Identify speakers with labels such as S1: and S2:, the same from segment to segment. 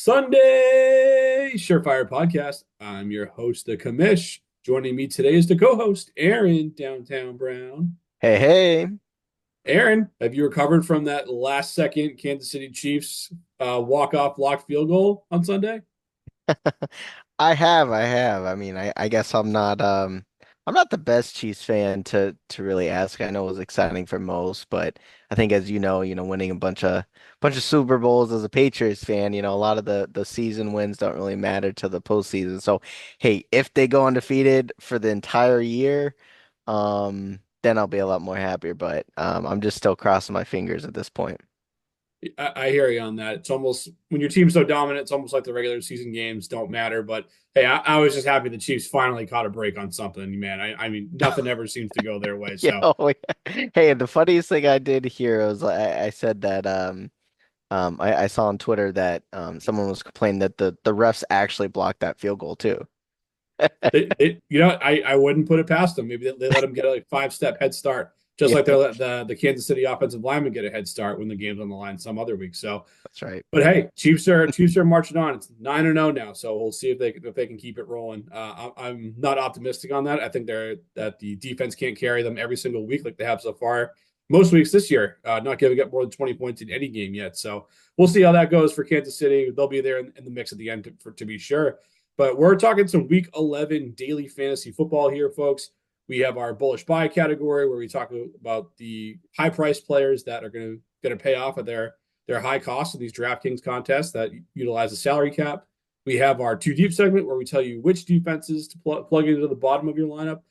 S1: Sunday Surefire Podcast. I'm your host, the Commish. Joining me today is the co-host, Aaron Downtown Brown.
S2: Hey, hey.
S1: Aaron, have you recovered from that last second Kansas City Chiefs walk-off blocked field goal on Sunday?
S2: I have. I mean, I guess I'm not the best Chiefs fan to really ask. I know it was exciting for most, but I think as winning a bunch of Super Bowls as a Patriots fan, a lot of the season wins don't really matter to the postseason. So, hey, if they go undefeated for the entire year, then I'll be a lot more happier, but I'm just still crossing my fingers at this point.
S1: I hear you on that. It's almost when your team's so dominant, it's almost like the regular season games don't matter. But hey, I was just happy the Chiefs finally caught a break on something, man. I mean, nothing ever seems to go their way.
S2: Yeah.
S1: So
S2: Oh, yeah. Hey, the funniest thing I did here was I said that I saw on Twitter that someone was complaining that the refs actually blocked that field goal too.
S1: I wouldn't put it past them. Maybe they let them get a like 5 step head start, just
S2: Yeah,
S1: like they let the Kansas City offensive linemen get a head start when the game's on the line some other week. So,
S2: that's right.
S1: but hey, Chiefs are marching on. It's 9-0 now, so we'll see if they can keep it rolling. I'm not optimistic on that. I think that the defense can't carry them every single week like they have so far. Most weeks this year, not giving up more than 20 points in any game yet. So we'll see how that goes for Kansas City. They'll be there in the mix at the end to be sure. But we're talking some Week 11 daily fantasy football here, folks. We have our bullish buy category where we talk about the high price players that are going to pay off of their high costs in these DraftKings contests that utilize the salary cap. We have our two deep segment where we tell you which defenses to plug into the bottom of your lineup.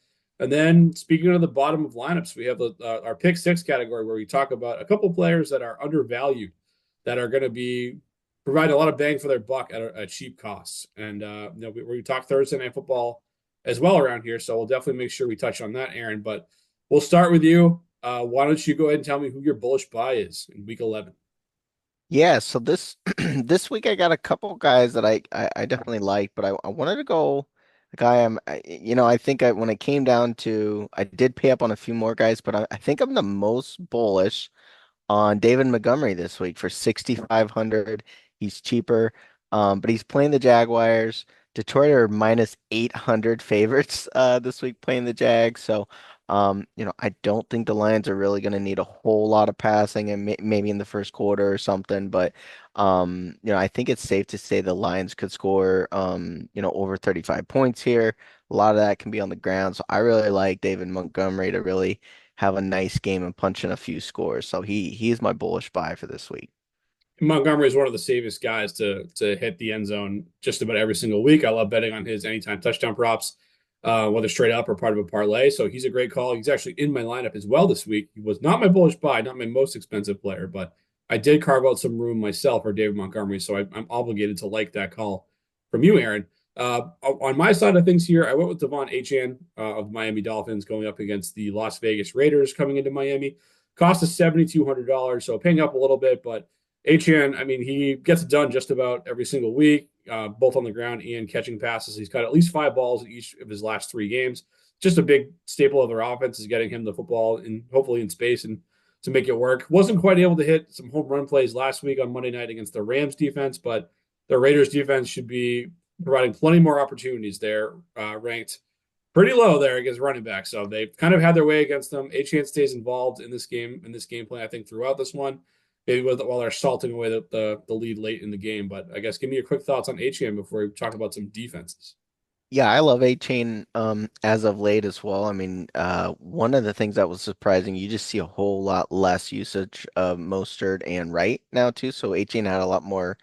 S1: And then speaking of the bottom of lineups, we have our pick six category where we talk about a couple players that are undervalued that are going to be provide a lot of bang for their buck at cheap costs. And we talk Thursday night football as well around here, so we'll definitely make sure we touch on that, Aaron. But we'll start with you. Why don't you go ahead and tell me who your bullish buy is in Week 11?
S2: Yeah, so this this week I got a couple guys that I definitely like, but I wanted to go a guy I think when it came down to I did pay up on a few more guys, but I think I'm the most bullish on David Montgomery this week for 6,500. He's cheaper, but he's playing the Jaguars. Detroit are minus 800 favorites this week playing the Jags. So, I don't think the Lions are really going to need a whole lot of passing and maybe in the first quarter or something. But, I think it's safe to say the Lions could score, over 35 points here. A lot of that can be on the ground. So I really like David Montgomery to really have a nice game and punch in a few scores. So he's my bullish buy for this week.
S1: Montgomery is one of the safest guys to hit the end zone just about every single week. I love betting on his anytime touchdown props, whether straight up or part of a parlay. So he's a great call. He's actually in my lineup as well this week. He was not my bullish buy, not my most expensive player, but I did carve out some room myself for David Montgomery. So I'm obligated to like that call from you, Aaron. On my side of things here, I went with Devon Achane of Miami Dolphins going up against the Las Vegas Raiders coming into Miami. Cost us $7,200, so paying up a little bit, but Achane, I mean, he gets it done just about every single week, both on the ground and catching passes. He's got at least 5 balls in each of his last 3 games. Just a big staple of their offense is getting him the football and hopefully in space and to make it work. Wasn't quite able to hit some home run plays last week on Monday night against the Rams defense, but the Raiders defense should be providing plenty more opportunities there, ranked pretty low there against running back. So they've kind of had their way against them. Achane stays involved in this game plan, I think, throughout this one maybe while they're salting away the lead late in the game. But I guess give me your quick thoughts on HM before we talk about some defenses.
S2: Yeah, I love A-Chain as of late as well. I mean, one of the things that was surprising, you just see a whole lot less usage of Mostert and Wright now too. So A-Chain had a lot more,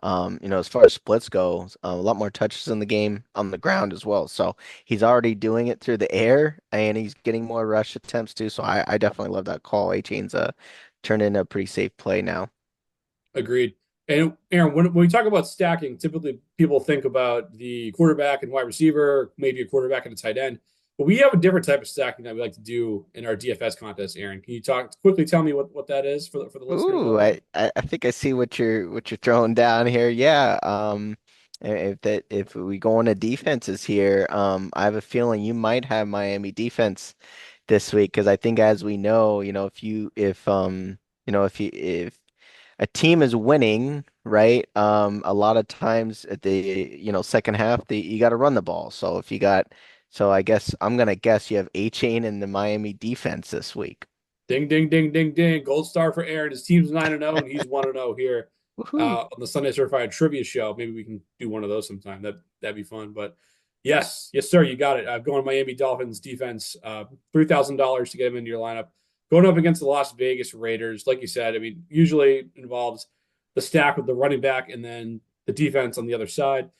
S2: as far as splits go, a lot more touches in the game on the ground as well. So he's already doing it through the air and he's getting more rush attempts too. So I definitely love that call. A-Chain's turned into a pretty safe play now.
S1: Agreed. And Aaron, when we talk about stacking, typically people think about the quarterback and wide receiver, maybe a quarterback and a tight end. But we have a different type of stacking that we like to do in our DFS contest. Aaron, can you quickly tell me what that is for the listeners
S2: Ooh,
S1: out there?
S2: I think I see what you're throwing down here. Yeah. If we go into defenses here, I have a feeling you might have Miami defense this week because I think as we know, if a team is winning, right? A lot of times at the second half, you got to run the ball. So if you got, so I guess I'm gonna guess you have A Chain in the Miami defense this week.
S1: Ding, ding, ding, ding, ding. Gold star for Aaron. His team's 9-0, and he's 1-0 here
S2: Woohoo!
S1: on the Sunday Certified Trivia Show. Maybe we can do one of those sometime. That'd be fun. But yes, yes, sir, you got it. I'm going Miami Dolphins defense. $3,000 to get him into your lineup. Going up against the Las Vegas Raiders, like you said, I mean, usually involves the stack with the running back and then the defense on the other side.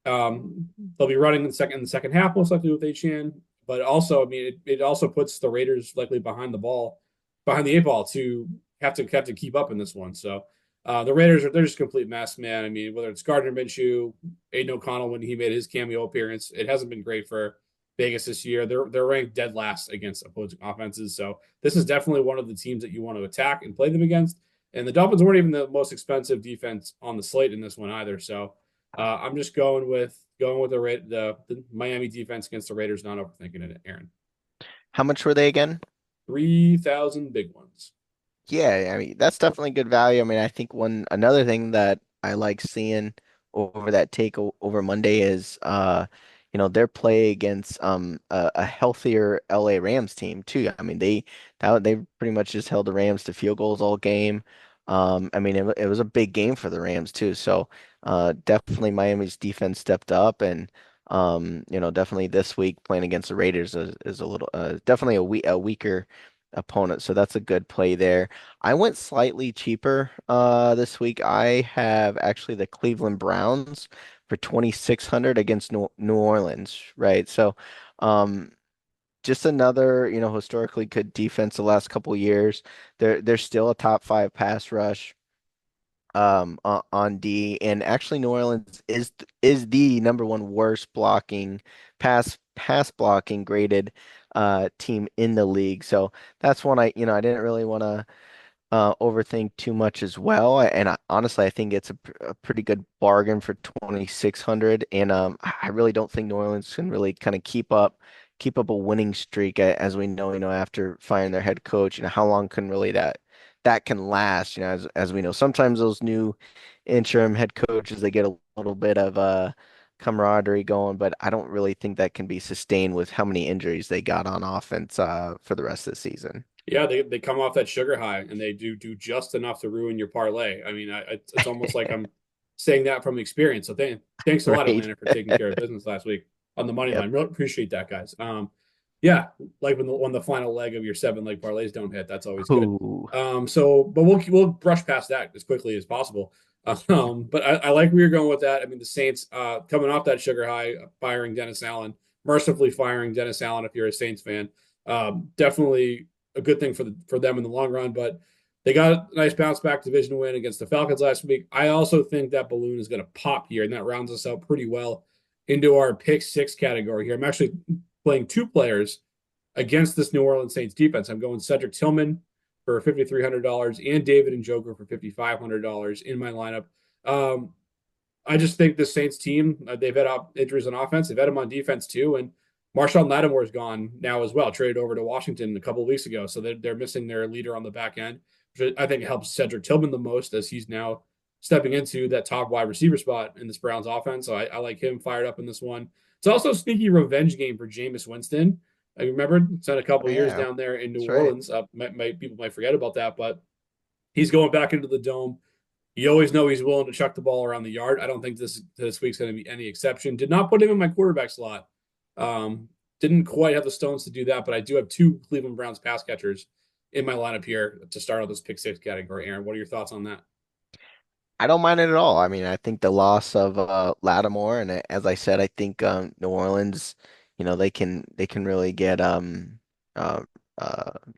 S1: They'll be running in the second half, most likely with Achane. But also, I mean, it also puts the Raiders likely behind the eight ball to have to keep up in this one. So the Raiders they're just a complete mess, man. I mean, whether it's Gardner Minshew, Aiden O'Connell when he made his cameo appearance, it hasn't been great for Vegas this year. They're ranked dead last against opposing offenses. So this is definitely one of the teams that you want to attack and play them against. And the Dolphins weren't even the most expensive defense on the slate in this one either. So I'm just going with the Miami defense against the Raiders, not overthinking it, Aaron.
S2: How much were they again?
S1: 3,000 big ones.
S2: Yeah, I mean that's definitely good value. I mean, I think one another thing that I like seeing over that take over Monday is their play against a healthier LA Rams team too. I mean, they pretty much just held the Rams to field goals all game. I mean it was a big game for the Rams too. So definitely Miami's defense stepped up and definitely this week playing against the Raiders is a little definitely a weaker opponent. So that's a good play there. I went slightly cheaper this week. I have actually the Cleveland Browns for 2,600 against New Orleans, right? So um just another, historically good defense the last couple years. They're still a top five pass rush on D, and actually New Orleans is the number one worst blocking pass blocking graded team in the league. So that's one I didn't really want to overthink too much as well. And honestly, I think it's a pretty good bargain for 2,600. And I really don't think New Orleans can really kind of keep up a winning streak as we know, after firing their head coach. How long can really that can last? As we know, sometimes those new interim head coaches they get a little bit of camaraderie going, but I don't really think that can be sustained with how many injuries they got on offense for the rest of the season.
S1: Yeah, they come off that sugar high and they do just enough to ruin your parlay. I mean, it's almost like I'm saying that from experience. So thanks a lot,
S2: Right?
S1: Atlanta, for taking care of business last week on the money
S2: Yep.
S1: line. Really appreciate that, guys. Yeah, like when the final leg of your 7 leg parlays don't hit, that's always good.
S2: Ooh.
S1: But we'll brush past that as quickly as possible. But I like where you're going with that. I mean, the Saints coming off that sugar high, firing Dennis Allen, mercifully firing Dennis Allen if you're a Saints fan. Definitely a good thing for them in the long run. But they got a nice bounce back division win against the Falcons last week. I also think that balloon is going to pop here, and that rounds us out pretty well into our pick six category here. I'm actually playing two players against this New Orleans Saints defense. I'm going Cedric Tillman for $5,300 and David Njoku for $5,500 in my lineup. Um, I just think the Saints team, they've had injuries on offense. They've had them on defense too. And Marshawn Lattimore is gone now as well, traded over to Washington a couple of weeks ago. So they're missing their leader on the back end, which I think helps Cedric Tillman the most as he's now stepping into that top wide receiver spot in this Browns offense. So I like him fired up in this one. It's also a sneaky revenge game for Jameis Winston. I remember spent a couple
S2: Oh,
S1: of years
S2: yeah,
S1: down there in New
S2: that's right.
S1: Orleans. People might forget about that, but he's going back into the dome. You always know he's willing to chuck the ball around the yard. I don't think this week's going to be any exception. Did not put him in my quarterback slot. Didn't quite have the stones to do that, but I do have two Cleveland Browns pass catchers in my lineup here to start out this pick six category. Aaron, what are your thoughts on that?
S2: I don't mind it at all. I mean, I think the loss of Lattimore, and as I said, I think New Orleans, they can really get uh,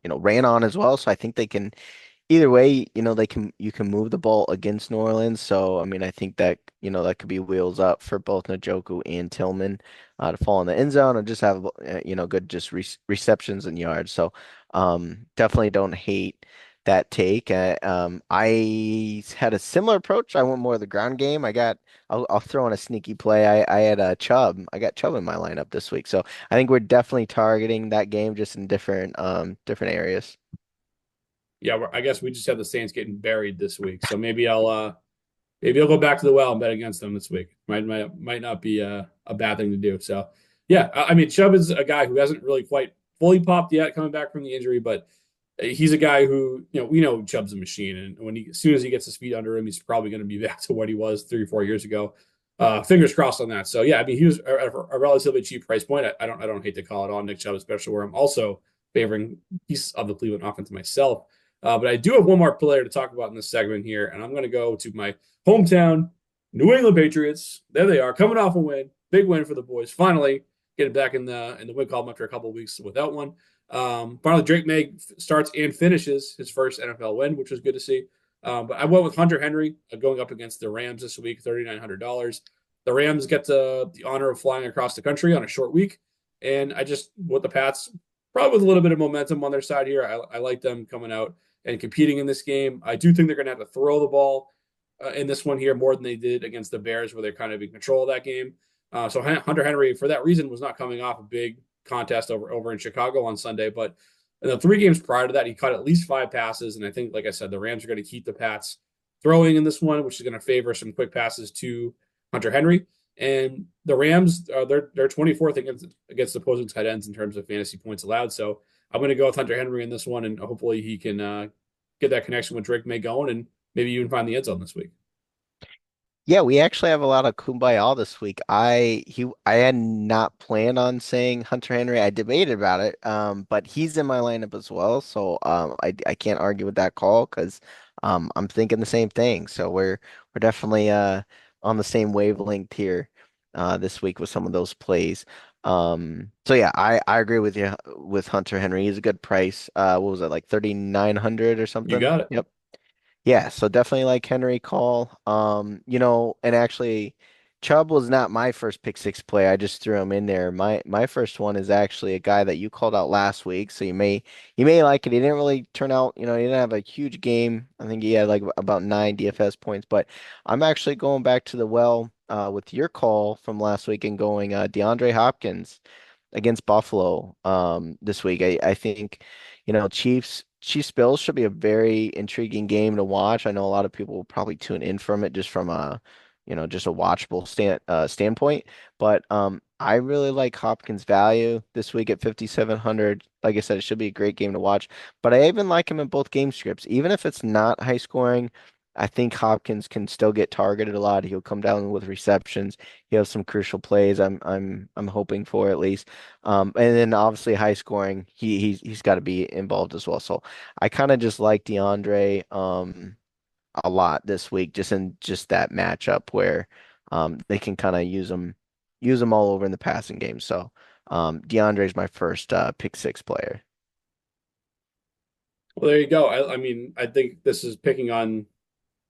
S2: ran on as well. So I think they can either way, you can move the ball against New Orleans. So I mean, I think that that could be wheels up for both Njoku and Tillman to fall in the end zone or just have good just receptions and yards. So definitely don't hate that take. I had a similar approach. I went more of the ground game. I'll throw in a sneaky play. I had a Chubb. I got Chubb in my lineup this week. So I think we're definitely targeting that game just in different areas.
S1: Yeah, I guess we just have the Saints getting buried this week, so maybe I'll go back to the well and bet against them this week. Might not be a bad thing to do. So yeah, I mean Chubb is a guy who hasn't really quite fully popped yet, coming back from the injury, but he's a guy who, we know Chubb's a machine, and as soon as he gets his feet under him, he's probably going to be back to what he was 3 or 4 years ago. Fingers crossed on that. So yeah, I mean he was a relatively cheap price point. I don't hate to call it on Nick Chubb, especially where I'm also favoring piece of the Cleveland offense myself. But I do have one more player to talk about in this segment here, and I'm going to go to my hometown New England Patriots. There they are, coming off a win, big win for the boys. Finally getting back in the win column after a couple of weeks without one. Finally, Drake May starts and finishes his first NFL win, which was good to see. But I went with Hunter Henry going up against the Rams this week, $3,900. The Rams get the honor of flying across the country on a short week, and I just with the Pats probably with a little bit of momentum on their side here. I like them coming out and competing in this game. I do think they're going to have to throw the ball in this one here more than they did against the Bears, where they're kind of in control of that game. So Hunter Henry, for that reason, was not coming off a big contest over in Chicago on Sunday. But in the 3 games prior to that, he caught at least 5 passes. And I think, like I said, the Rams are going to keep the Pats throwing in this one, which is going to favor some quick passes to Hunter Henry. And the Rams, they're 24th against opposing tight ends in terms of fantasy points allowed. So I'm going to go with Hunter Henry in this one, and hopefully he can get that connection with Drake May going, and maybe even find the end zone this week.
S2: Yeah, we actually have a lot of Kumbaya this week. I had not planned on saying Hunter Henry. I debated about it, but he's in my lineup as well, so I can't argue with that call because I'm thinking the same thing. So we're definitely on the same wavelength here this week with some of those plays. So yeah, I agree with you with Hunter Henry. He's a good price. What was it, like 3,900 or
S1: You
S2: something?
S1: got it.
S2: Yep. Yeah, so definitely like Henry Call. And actually Chubb was not my first pick six play. I just threw him in there. My first one is actually a guy that you called out last week, so you may like it. He didn't really turn out, he didn't have a huge game. I think he had like about 9 DFS points, but I'm actually going back to the well with your call from last week and going DeAndre Hopkins against Buffalo this week. I think, Chiefs Bills should be a very intriguing game to watch. I know a lot of people will probably tune in from it just from just a watchable standpoint. But I really like Hopkins' value this week at 5,700. Like I said, it should be a great game to watch. But I even like him in both game scripts, even if it's not high scoring. I think Hopkins can still get targeted a lot. He'll come down with receptions. He has some crucial plays. I'm hoping for at least. And then obviously high scoring. He's got to be involved as well. So I kind of just like DeAndre a lot this week, just in just that matchup where they can kind of use them all over in the passing game. So DeAndre is my first pick six player.
S1: Well, there you go. I mean, I think this is picking on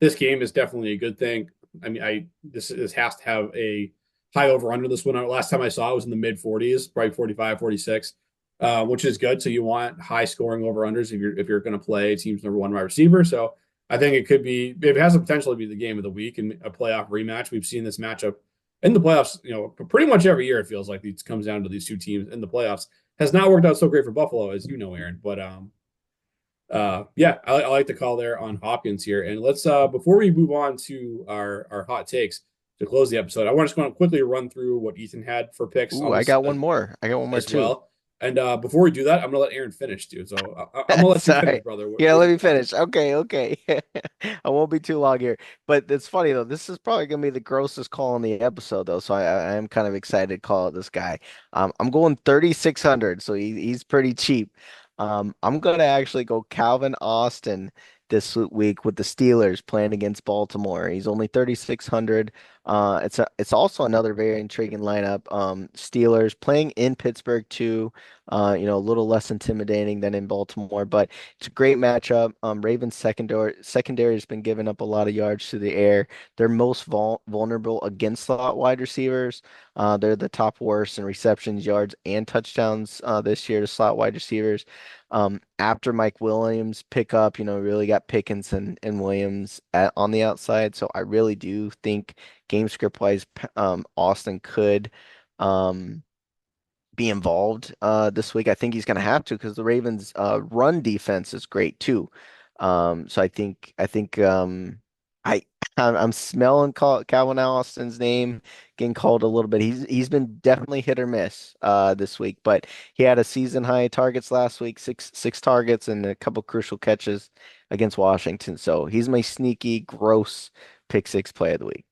S1: this game is definitely a good thing. I mean, this has to have a high over under this one. Last time I saw it was in the mid 40s, probably 45, 46, which is good. So you want high scoring over unders if you're going to play team's number one wide receiver. So I think it has the potential to be the game of the week and a playoff rematch. We've seen this matchup in the playoffs, pretty much every year. It feels like it comes down to these two teams in the playoffs. Has not worked out so great for Buffalo, as you know, Aaron. But yeah, I like the call there on Hopkins here. And let's before we move on to our hot takes to close the episode, I want to just quickly run through what Ethan had for picks
S2: Ooh,
S1: on
S2: I
S1: this
S2: got one more. I got one more
S1: as
S2: too.
S1: well. And before we do that, I'm gonna let Aaron finish, dude. So I'm gonna let you finish,
S2: Sorry.
S1: brother.
S2: Yeah,
S1: What
S2: let
S1: do you
S2: me
S1: got?
S2: finish. Okay, okay. I won't be too long here. But it's funny though. This is probably gonna be the grossest call in the episode though. So I am kind of excited to call out this guy. I'm going 3,600, so he's pretty cheap. I'm gonna actually go Calvin Austin this week with the Steelers playing against Baltimore. He's only 3,600. It's also another very intriguing lineup. Steelers playing in Pittsburgh too. A little less intimidating than in Baltimore, but it's a great matchup. Ravens secondary has been giving up a lot of yards to the air. They're most vulnerable against slot wide receivers. They're the top worst in receptions, yards, and touchdowns this year to slot wide receivers. After Mike Williams pick up, really got Pickens and Williams on the outside. So I really do think game script wise, Austin could. Um, be involved this week. I think he's going to have to because the Ravens' run defense is great too. So I think I I'm smelling Calvin Austin's name getting called a little bit. He's been definitely hit or miss this week, but he had a season high targets last week, six targets and a couple crucial catches against Washington. So he's my sneaky, gross pick six play of the week.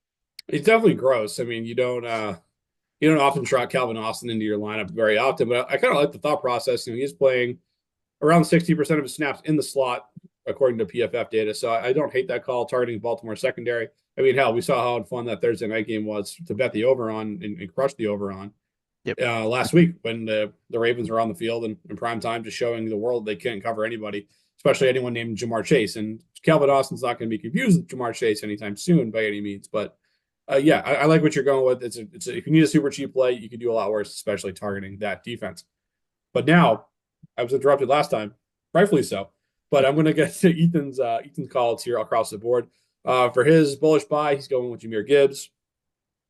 S1: It's definitely gross. I mean, you don't often trot Calvin Austin into your lineup very often, but I kind of like the thought process. He's playing around 60% of his snaps in the slot, according to PFF data. So I don't hate that call targeting Baltimore secondary. I mean, hell, we saw how fun that Thursday night game was to bet the over on and crush the over on
S2: Yep.
S1: last week when the Ravens were on the field and in prime time, just showing the world they can't cover anybody, especially anyone named Jamar Chase. And Calvin Austin's not going to be confused with Jamar Chase anytime soon by any means. But yeah, I like what you're going with. If you need a super cheap play, you can do a lot worse, especially targeting that defense. But now, I was interrupted last time, rightfully so. But I'm going to get to Ethan's calls here across the board. For his bullish buy, he's going with Jahmyr Gibbs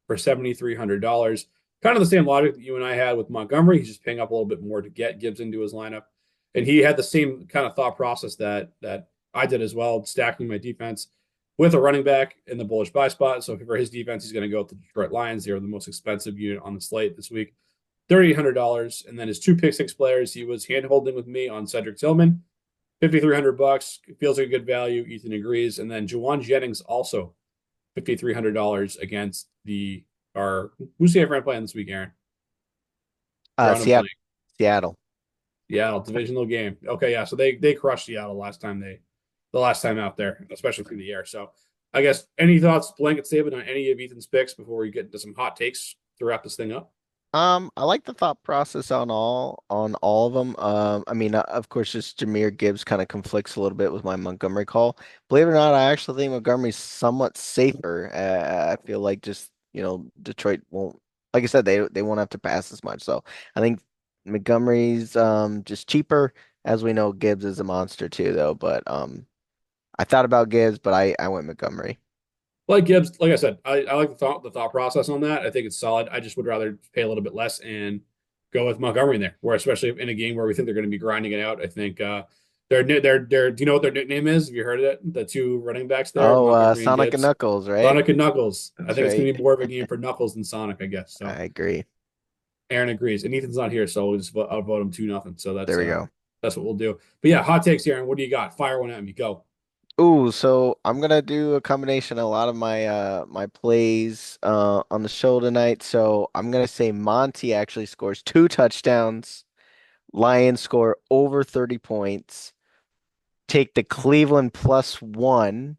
S1: for $7,300. Kind of the same logic that you and I had with Montgomery. He's just paying up a little bit more to get Gibbs into his lineup, and he had the same kind of thought process that I did as well, stacking my defense with a running back in the bullish buy spot. So for his defense, he's going to go with the Detroit Lions. They are the most expensive unit on the slate this week. $3,800, and then his two pick six players. He was hand holding with me on Cedric Tillman, $5,300. Feels like a good value. Ethan agrees, and then Juwan Jennings also $5,300 against the our who's the friend playing this week, Aaron? Drawing a
S2: Seattle,
S1: blank.
S2: Seattle.
S1: Seattle divisional game. Okay, yeah. So they crushed Seattle the last time out there, especially through the air. So I guess any thoughts, blanket statement on any of Ethan's picks before we get into some hot takes to wrap this thing up?
S2: I like the thought process on all of them. I mean, of course, just Jahmyr Gibbs kind of conflicts a little bit with my Montgomery call. Believe it or not, I actually think Montgomery's somewhat safer. I feel like just Detroit won't, like I said, they won't have to pass as much. So I think Montgomery's just cheaper. As we know, Gibbs is a monster too, though. But I thought about Gibbs, but I went Montgomery.
S1: Like Gibbs, like I said, I like the thought process on that. I think it's solid. I just would rather pay a little bit less and go with Montgomery in there, where especially in a game where we think they're going to be grinding it out. I think their do you know what their nickname is? Have you heard of it? The two running backs there,
S2: Oh,
S1: Montgomery and
S2: Sonic and
S1: Gibbs.
S2: Knuckles, right?
S1: Sonic and Knuckles. I
S2: That's
S1: think it's going
S2: right.
S1: to be more of a game for Knuckles than Sonic, I guess. So
S2: I agree.
S1: Aaron agrees, and Ethan's not here, so we'll just outvote him 2-0. So
S2: There we go.
S1: that's what we'll do. But yeah, hot takes, Aaron. What do you got? Fire one at me. Go.
S2: Ooh, so I'm gonna do a combination of a lot of my plays on the show tonight. So I'm gonna say Monty actually scores two touchdowns. Lions score over 30 points. Take the Cleveland +1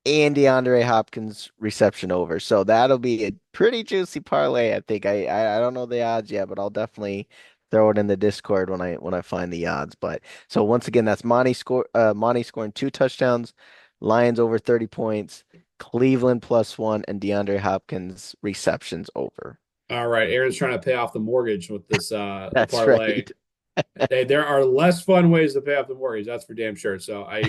S2: and DeAndre Hopkins reception over. So that'll be a pretty juicy parlay, I think. I don't know the odds yet, but I'll definitely throw it in the Discord when I find the odds. But so once again, that's Monty scoring two touchdowns, Lions over 30 points, Cleveland +1, and DeAndre Hopkins receptions over.
S1: All right, Aaron's trying to pay off the mortgage with this
S2: That's
S1: parlay.
S2: right.
S1: There are less fun ways to pay off the mortgage. That's for damn sure. So I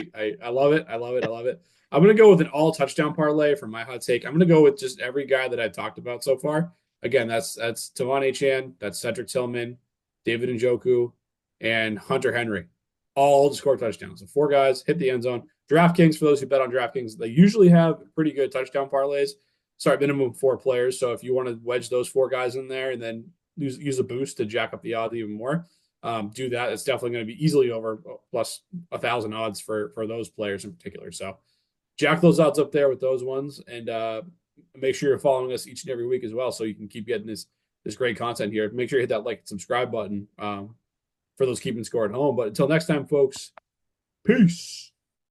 S1: love it. I love it. I love it. I'm gonna go with an all touchdown parlay for my hot take. I'm gonna go with just every guy that I've talked about so far. Again, that's Tavon Chan, that's Cedric Tillman, David Njoku, and Hunter Henry. All to score touchdowns. So four guys hit the end zone. DraftKings, for those who bet on DraftKings, they usually have pretty good touchdown parlays. Sorry, minimum four players. So if you want to wedge those four guys in there and then use a boost to jack up the odds even more, do that. It's definitely going to be easily over plus 1,000 odds for those players in particular. So jack those odds up there with those ones, and make sure you're following us each and every week as well, so you can keep getting this great content here. Make sure you hit that like and subscribe button for those keeping score at home. But until next time, folks, peace.